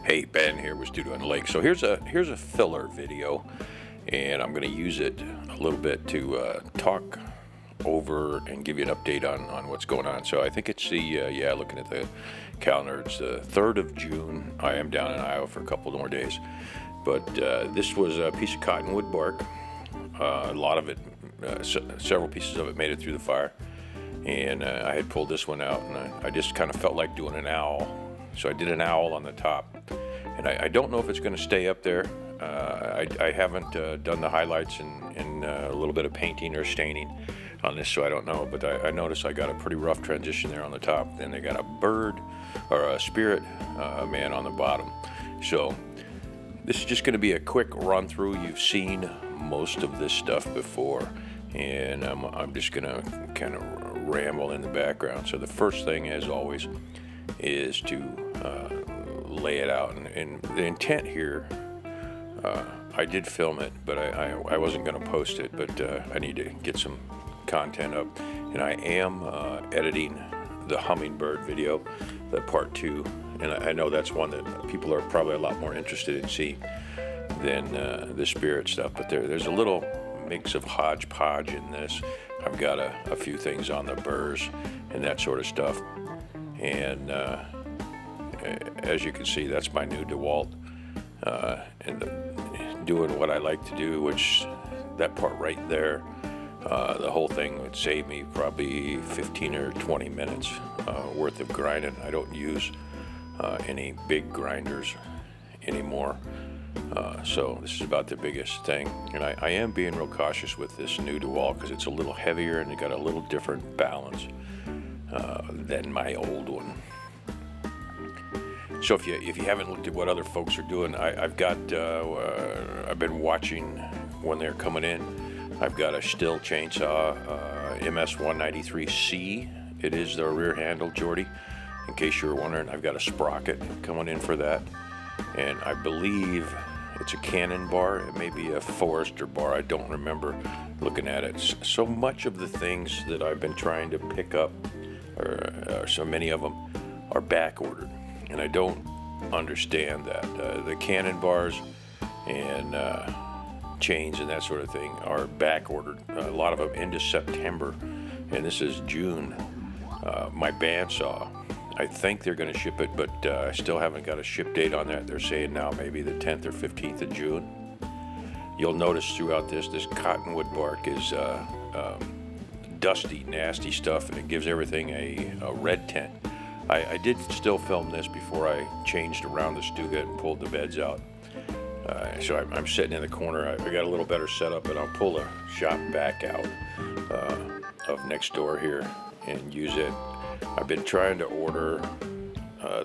Hey, Ben here with Studio on the Lake. So here's a filler video, and I'm going to use it a little bit to talk over and give you an update on what's going on. So I think it's the looking at the calendar, it's the 3rd of June. I am down in Iowa for a couple more days, but this was a piece of cottonwood bark. A lot of it, several pieces of it made it through the fire, and I had pulled this one out, and I just kind of felt like doing an owl. So I did an owl on the top, and I don't know if it's going to stay up there. I haven't done the highlights and a little bit of painting or staining on this, so I don't know. But I noticed I got a pretty rough transition there on the top. Then they got a bird or a spirit man on the bottom. So this is just going to be a quick run through. You've seen most of this stuff before, and I'm just going to kind of ramble in the background. So the first thing, as always, is to lay it out, and the intent here, I did film it, but I wasn't going to post it, but I need to get some content up, and I am editing the hummingbird video, the part 2, and I know that's one that people are probably a lot more interested in seeing than the spirit stuff, but there's a little mix of hodgepodge in this. I've got a few things on the burrs and that sort of stuff. And as you can see, that's my new DeWalt, and doing what I like to do, which that part right there, the whole thing would save me probably 15 or 20 minutes worth of grinding. I don't use any big grinders anymore, so this is about the biggest thing. And I am being real cautious with this new DeWalt because it's a little heavier and it got a little different balance than my old one. So if you haven't looked at what other folks are doing, I've been watching when they're coming in. I've got a Stihl chainsaw, MS-193C. It is the rear handle, Jordy. In case you were wondering, I've got a sprocket coming in for that, and I believe it's a Cannon bar. It may be a Forester bar. I don't remember looking at it. So much of the things that I've been trying to pick up, or so many of them, are back ordered, and I don't understand that. The Cannon bars and chains and that sort of thing are back ordered, a lot of them into September, and this is June. My bandsaw, I think they're going to ship it, but I still haven't got a ship date on that. They're saying now maybe the 10th or 15th of June. You'll notice throughout this cottonwood bark is dusty, nasty stuff, and it gives everything a red tint. I did still film this before I changed around the Stuga and pulled the beds out. So I'm sitting in the corner. I got a little better setup, and I'll pull the shop back out of next door here and use it. I've been trying to order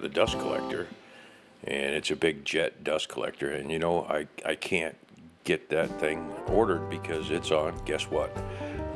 the dust collector, and it's a big jet dust collector, and you know, I can't get that thing ordered because it's on, guess what,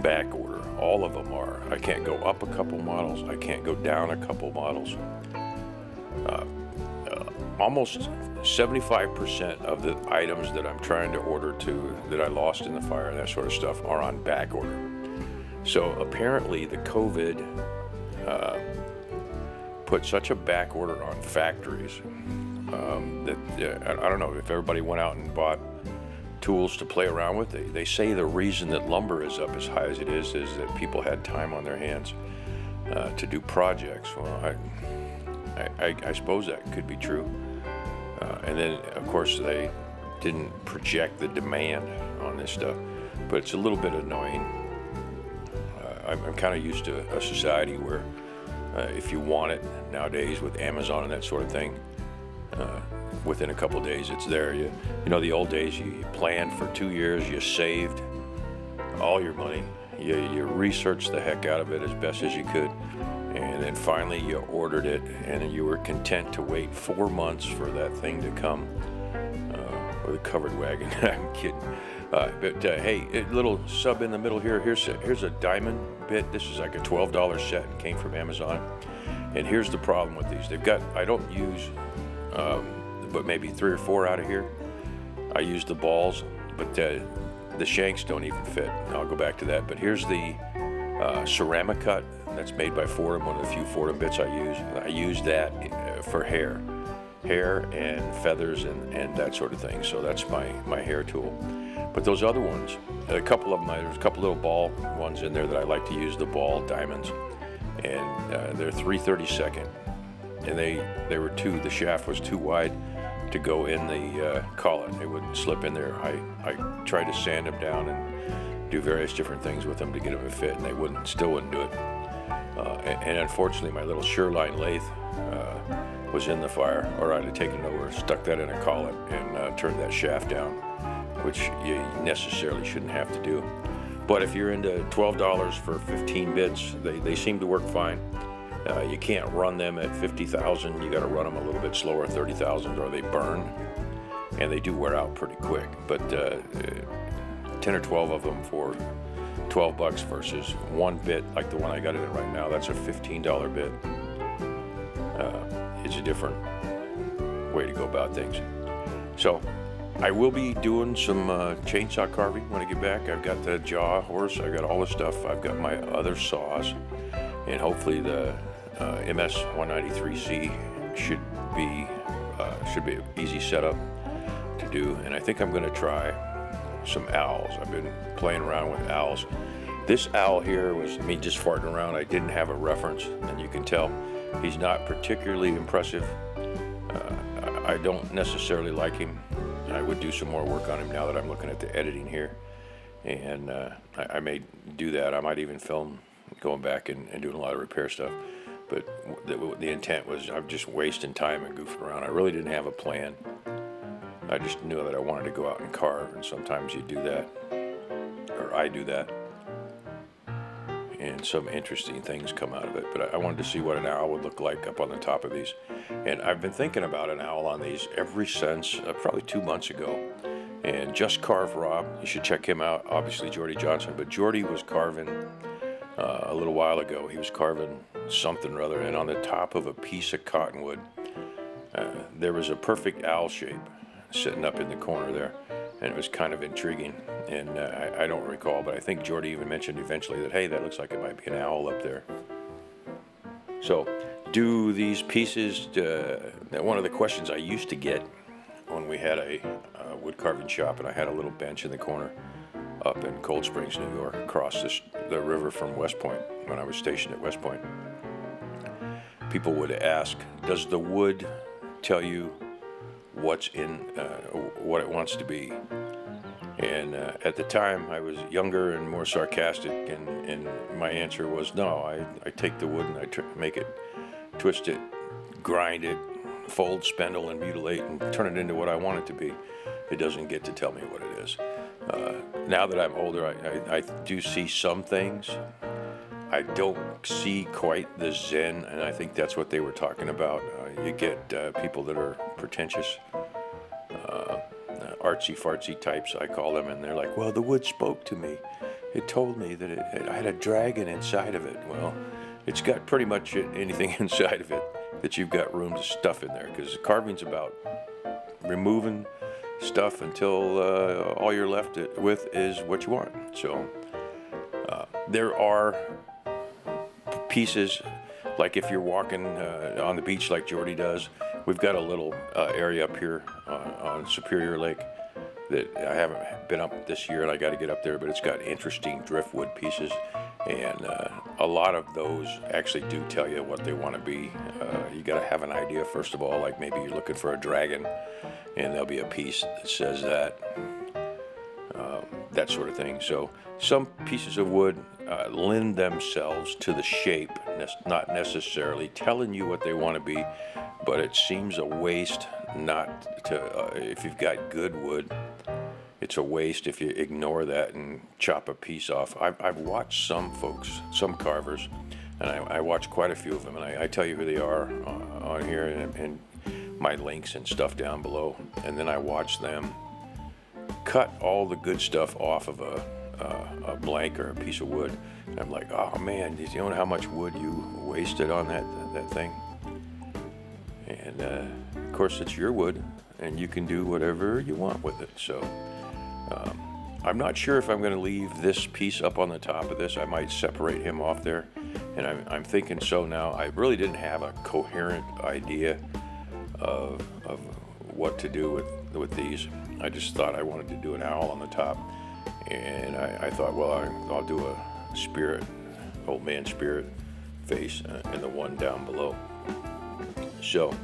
back order. All of them are. I can't go up a couple models. I can't go down a couple models. Almost 75% of the items that I'm trying to order that I lost in the fire and that sort of stuff are on back order. So apparently the COVID put such a back order on factories that I don't know if everybody went out and bought tools to play around with. They say the reason that lumber is up as high as it is that people had time on their hands to do projects. Well, I suppose that could be true. And then, of course, they didn't project the demand on this stuff, but it's a little bit annoying. I'm kind of used to a society where if you want it nowadays with Amazon and that sort of thing, within a couple of days it's there. You know, the old days, you planned for 2 years, you saved all your money, you researched the heck out of it as best as you could, and then finally you ordered it, and you were content to wait 4 months for that thing to come with a covered wagon. I'm kidding. But hey, a little sub in the middle here. Here's a diamond bit. This is like a $12 set. It came from Amazon. And here's the problem with these. They've got, I don't use but maybe 3 or 4 out of here. I use the balls, but the shanks don't even fit. I'll go back to that. But here's the ceramic cut that's made by Fordham, one of the few Fordham bits I use. I use that for hair. hair and feathers and that sort of thing. So that's my hair tool. But those other ones, a couple of them, there's a couple little ball ones in there that I like to use, the ball diamonds, and they're 3/32, and they were the shaft was too wide to go in the collet. It wouldn't slip in there. I tried to sand them down and do various different things with them to get them to fit, and they still wouldn't do it. And unfortunately, my little Sureline lathe was in the fire, or I'd have taken it over, stuck that in a collet, and turned that shaft down, which you necessarily shouldn't have to do. But if you're into $12 for 15 bits, they seem to work fine. You can't run them at 50,000. You got to run them a little bit slower, 30,000, or they burn, and they do wear out pretty quick. But 10 or 12 of them for $12 versus one bit like the one I got in right now, that's a $15 bit. It's a different way to go about things. So I will be doing some chainsaw carving when I get back. I've got the jaw horse, I've got all the stuff, I've got my other saws, and hopefully the MS 193C should be an easy setup to do. And I think I'm going to try some owls. I've been playing around with owls. This owl here was me just farting around. I didn't have a reference, and you can tell he's not particularly impressive. I don't necessarily like him. I would do some more work on him now that I'm looking at the editing here, and I may do that. I might even film going back and doing a lot of repair stuff, but the intent was I'm just wasting time and goofing around. I really didn't have a plan. I just knew that I wanted to go out and carve, and sometimes you do that, or I do that, and some interesting things come out of it. But I wanted to see what an owl would look like up on the top of these, and I've been thinking about an owl on these ever since probably 2 months ago. And Just Carve Rob, you should check him out, obviously Jordy Johnson, but Jordy was carving a little while ago. He was carving something or other, and on the top of a piece of cottonwood there was a perfect owl shape sitting up in the corner there, and it was kind of intriguing. And I don't recall, but I think Jordy even mentioned eventually that, hey, that looks like it might be an owl up there. So do these pieces, one of the questions I used to get when we had a wood carving shop, and I had a little bench in the corner up in Cold Springs, New York, across the river from West Point, when I was stationed at West Point. People would ask, does the wood tell you what's in, what it wants to be? And at the time I was younger and more sarcastic, and my answer was no. I take the wood and I make it, twist it, grind it, fold, spindle, and mutilate, and turn it into what I want it to be. It doesn't get to tell me what it is. Now that I'm older, I do see some things. I don't see quite the zen, and I think that's what they were talking about. You get people that are pretentious, artsy-fartsy types, I call them, and they're like, well, the wood spoke to me. It told me that I had a dragon inside of it. Well, it's got pretty much anything inside of it that you've got room to stuff in there, because carving's about removing stuff until all you're left with is what you want. So there are pieces, like if you're walking on the beach like Jordy does, we've got a little area up here on Superior Lake that I haven't been up this year, and I got to get up there, but it's got interesting driftwood pieces, and a lot of those actually do tell you what they want to be. You got to have an idea first of all, like maybe you're looking for a dragon, and there'll be a piece that says that, that sort of thing. So some pieces of wood lend themselves to the shape, not necessarily telling you what they want to be, but it seems a waste not to, if you've got good wood, it's a waste if you ignore that and chop a piece off. I've watched some folks, some carvers, and I watch quite a few of them, and I tell you who they are on here, and my links and stuff down below, and then I watch them cut all the good stuff off of a blank or a piece of wood. And I'm like, oh man, do you know how much wood you wasted on that thing? And of course it's your wood, and you can do whatever you want with it. So I'm not sure if I'm going to leave this piece up on the top of this. I might separate him off there, and I'm thinking so now. I really didn't have a coherent idea of what to do with these. I just thought I wanted to do an owl on the top, and I thought, well, I'll do a spirit, old man spirit face, and the one down below. So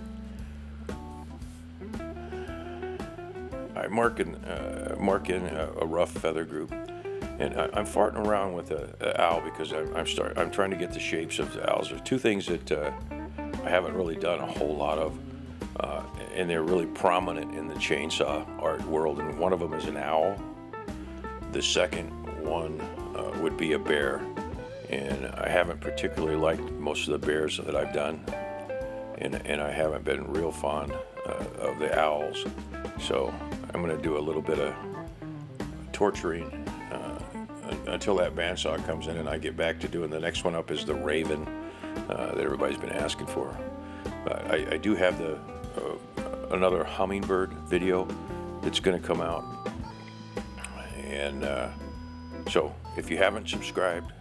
I mark in a rough feather group, and I'm farting around with an owl because I'm trying to get the shapes of the owls. There's two things that I haven't really done a whole lot of, and they're really prominent in the chainsaw art world, and one of them is an owl. The second one would be a bear, and I haven't particularly liked most of the bears that I've done, and I haven't been real fond of the owls. So I'm going to do a little bit of torturing until that bandsaw comes in and I get back to doing the next one up is the raven that everybody's been asking for. I do have another hummingbird video that's going to come out, and so if you haven't subscribed,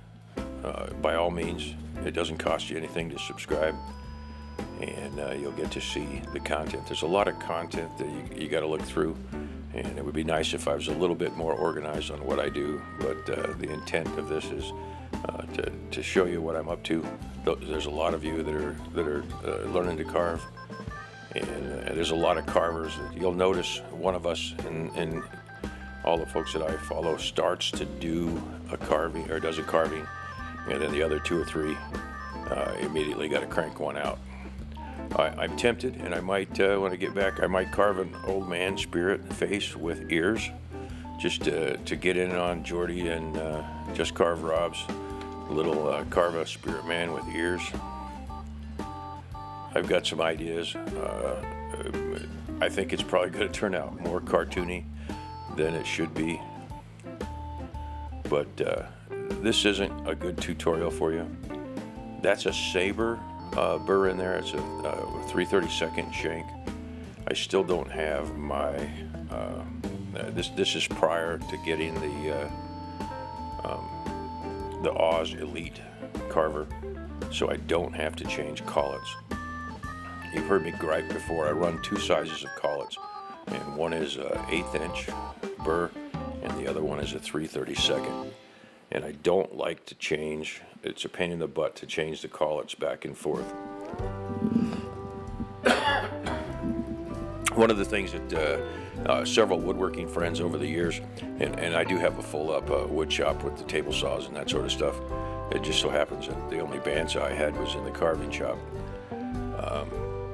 by all means, it doesn't cost you anything to subscribe, and you'll get to see the content. There's a lot of content that you got to look through, and it would be nice if I was a little bit more organized on what I do, but the intent of this is to show you what I'm up to. There's a lot of you that are learning to carve, and there's a lot of carvers. You'll notice one of us in all the folks that I follow starts to do a carving or does a carving, and then the other two or three immediately got to crank one out. I'm tempted, and I might, when I get back, I might carve an old man spirit face with ears, just to get in on Jordy and Just Carve Rob's little carve a spirit man with ears. I've got some ideas. I think it's probably going to turn out more cartoony than it should be, but this isn't a good tutorial for you. That's a saber burr in there. It's a 3/32 shank. I still don't have my this is prior to getting the Oz Elite carver, so I don't have to change collets. You've heard me gripe before. I run two sizes of collets, and one is a 1/8 inch burr and the other one is a 3/32, and I don't like to change. It's a pain in the butt to change the collets back and forth. One of the things that several woodworking friends over the years, and I do have a full up wood shop with the table saws and that sort of stuff. It just so happens that the only bandsaw I had was in the carving shop.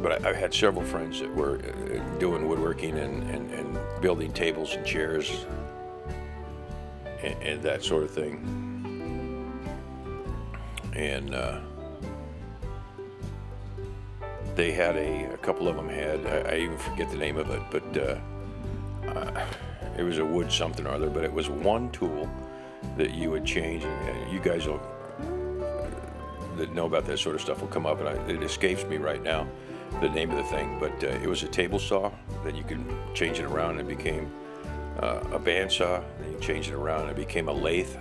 But I've had several friends that were doing woodworking and building tables and chairs and that sort of thing. And they had a couple of them had, I even forget the name of it, but it was a wood something or other, but it was one tool that you would change, and you guys that know about that sort of stuff will come up, and it escapes me right now, the name of the thing, but it was a table saw that you could change it around, and it became a bandsaw, and you change it around, and it became a lathe,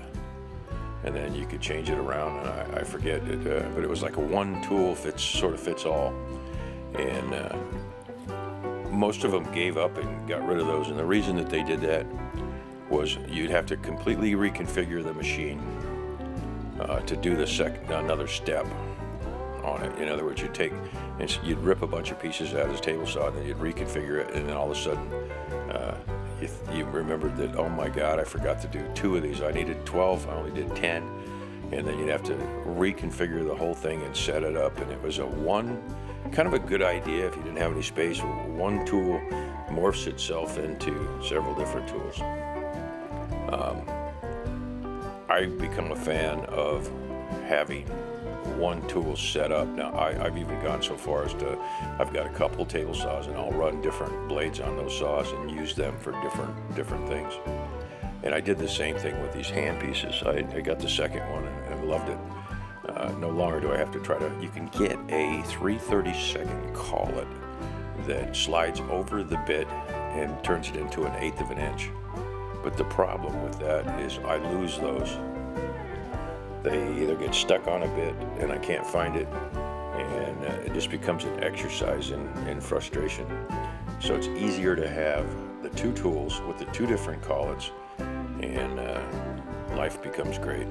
and then you could change it around, and I forget it, but it was like a one tool sort of fits all, and most of them gave up and got rid of those, and the reason that they did that was you'd have to completely reconfigure the machine to do another step on it. In other words, you'd rip a bunch of pieces out of this table saw, and then you'd reconfigure it, and then all of a sudden you remembered that, oh my God, I forgot to do 2 of these. I needed 12, I only did 10, and then you'd have to reconfigure the whole thing and set it up, and it was kind of a good idea if you didn't have any space. One tool morphs itself into several different tools. I've become a fan of having one tool set up. Now I've even gone so far as to, I've got a couple table saws, and I'll run different blades on those saws and use them for different things. And I did the same thing with these hand pieces. I got the second one and loved it. No longer do I have to try to, you can get a 3/32 collet that slides over the bit and turns it into an 1/8 of an inch. But the problem with that is I lose those. They either get stuck on a bit and I can't find it, and it just becomes an exercise in frustration. So it's easier to have the two tools with the two different collets, and life becomes great.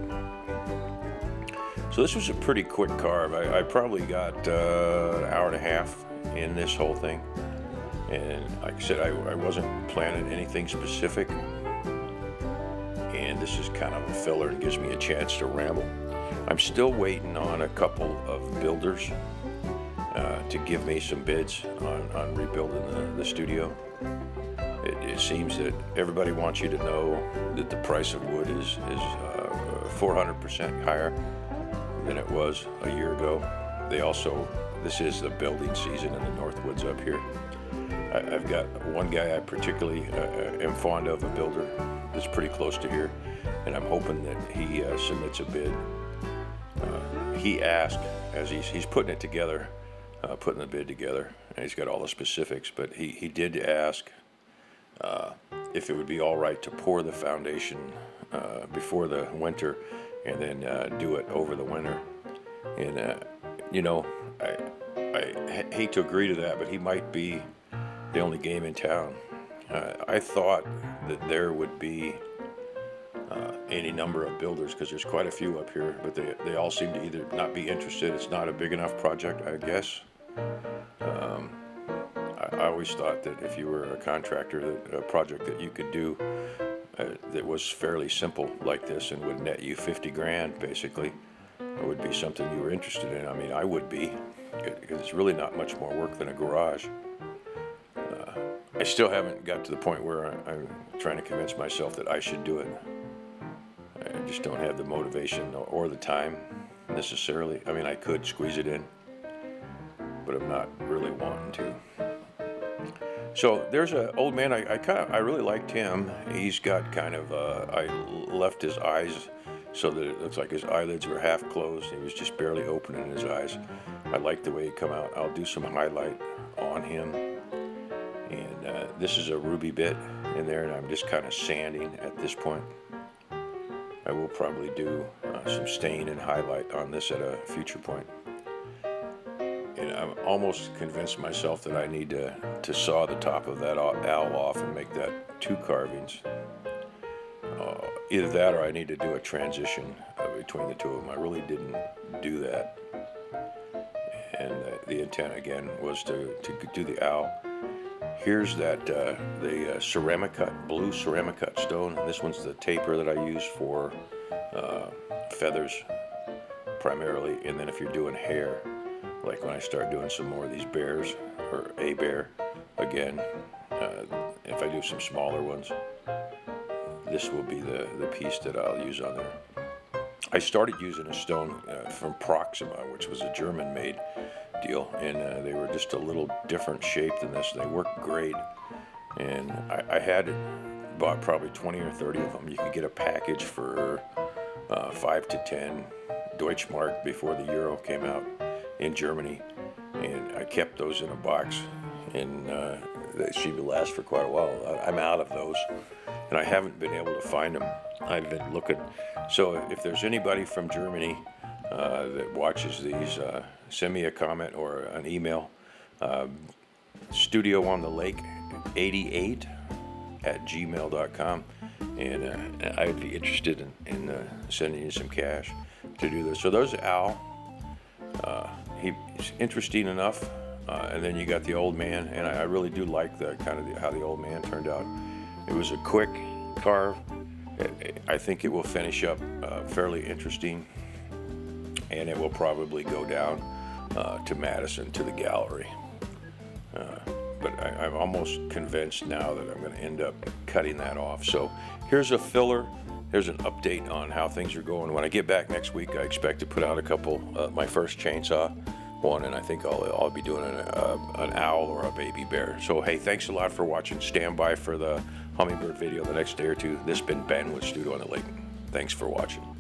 So this was a pretty quick carve. I probably got an hour and a half in this whole thing, and like I said, I wasn't planning anything specific, and this is kind of a filler and gives me a chance to ramble. I'm still waiting on a couple of builders to give me some bids on rebuilding the studio. It seems that everybody wants you to know that the price of wood is 400% higher than it was a year ago. This is the building season in the Northwoods up here. I've got one guy I particularly am fond of, a builder that's pretty close to here, and I'm hoping that he submits a bid. He asked, as he's putting it together, putting the bid together, and he's got all the specifics, but he did ask if it would be all right to pour the foundation before the winter and then do it over the winter. And you know, I hate to agree to that, but he might be the only game in town. I thought that there would be any number of builders, because there's quite a few up here, but they all seem to either not be interested. It's not a big enough project, I guess. I always thought that if you were a contractor, that a project that you could do that was fairly simple like this and would net you 50 grand basically, it would be something you were interested in. I mean, I would be, because it's really not much more work than a garage. I still haven't got to the point where I'm trying to convince myself that I should do it. I just don't have the motivation or the time necessarily. I mean, I could squeeze it in, but I'm not really wanting to. So there's an old man. I really liked him. He's got kind of I left his eyes so that it looks like his eyelids were half closed. He was just barely opening his eyes. I like the way he come out. I'll do some highlight on him. And this is a ruby bit in there, and I'm just kind of sanding at this point. I will probably do some stain and highlight on this at a future point. And I'm almost convinced myself that I need to saw the top of that owl off and make that two carvings. Either that or I need to do a transition between the two of them. I really didn't do that. And the intent again was to do the owl. Here's that the ceramic cut, blue ceramic cut stone. This one's the taper that I use for feathers primarily, and then if you're doing hair, like when I start doing some more of these bears, or a bear, again, if I do some smaller ones, this will be the piece that I'll use on there. I started using a stone from Proxima, which was a German-made deal, and they were just a little different shape than this. They worked great, and I had bought probably 20 or 30 of them. You could get a package for 5 to 10 Deutschmark before the euro came out in Germany, and I kept those in a box, and they seem to last for quite a while. I'm out of those, and I haven't been able to find them. I've been looking. So if there's anybody from Germany that watches these, send me a comment or an email. studioonthelake88@gmail.com, and I'd be interested in sending you some cash to do this. So there's Al. He's interesting enough, and then you got the old man, and I really do like the kind of how the old man turned out. It was a quick carve. I think it will finish up fairly interesting, and it will probably go down to Madison, to the gallery. But I'm almost convinced now that I'm going to end up cutting that off. So here's a filler. Here's an update on how things are going. When I get back next week, I expect to put out a couple, my first chainsaw one, and I think I'll be doing an owl or a baby bear. So hey, thanks a lot for watching. Stand by for the hummingbird video the next day or two. This has been Ben with Studio on the Lake. Thanks for watching.